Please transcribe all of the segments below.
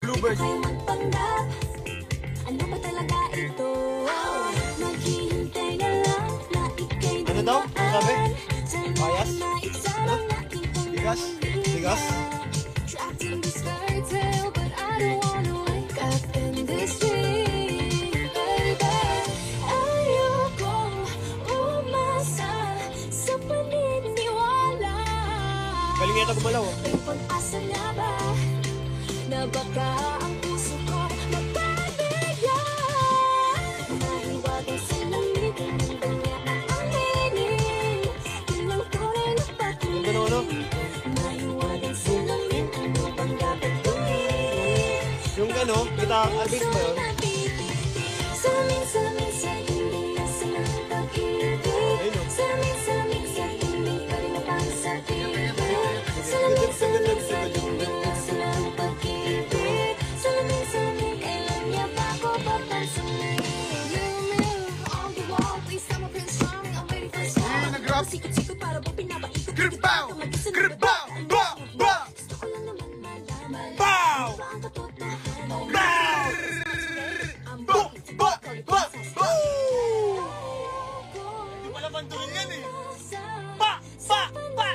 Bluebird. Ano ba talaga ito? Naghihintay na lang na ika'y Ano daw? Ano sabi? Bias? Ano? Bigas? Bigas? Trapped in this fairy tale, but I don't wanna wake up in this dream, baby. Ayokong umasa sa paniniwala. Galing nga ito gumalaw. May pag-asa na ba na baka ang puso ko magpapabigyan? Mahiwagang salamin, hindi niya aaminin. Yun ang tunay na pag-ibig. Ano? Mahiwagang salamin, ano bang dapat gawin? Yung ano, kita albis ba yun? Salamin, salamin sa hindi nasa ng pag-ibig. Ayun, oh. Salamin, salamin sa hindi pa rin napang-sabibig. Salamin, salamin sa hindi nasa ng pag-ibig. Salamin, salamin, kailan niya ba ako papansinin? Mirror, mirror on the wall, please tell my prince charming, I'm ready for a song. Nag-rap. Sikot-sikot para ba pinapaikot? Kripaw! Kripaw! Ba! Ba! Gusto ko lang naman malaman. Pow! Ano ba ang katotohanan? Pow! Ang Ba! bakit Ba! ikaw ay Ba! princess? Ba! Hindi pala bantuin yan eh. Ba! Ba! Ba!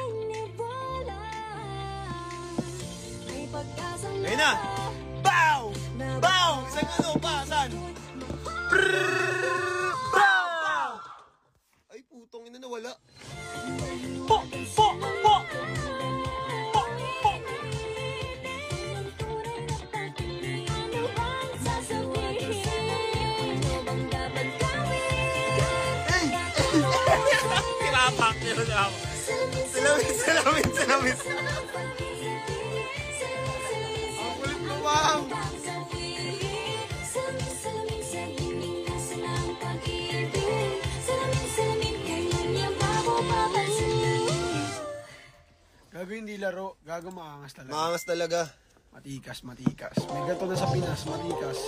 Ayun na! Bow! Bow! Isang ano pa? Saan? Bow! Ay putong ina nawala. Po! Po! Po! Po! Po! Tinapak niyo na ako. Salamin! Ang kulit mo, ma'am! Gago hindi laro, gago maangas talaga. Maangas talaga. Matikas. May ganito na sa Pinas, matikas.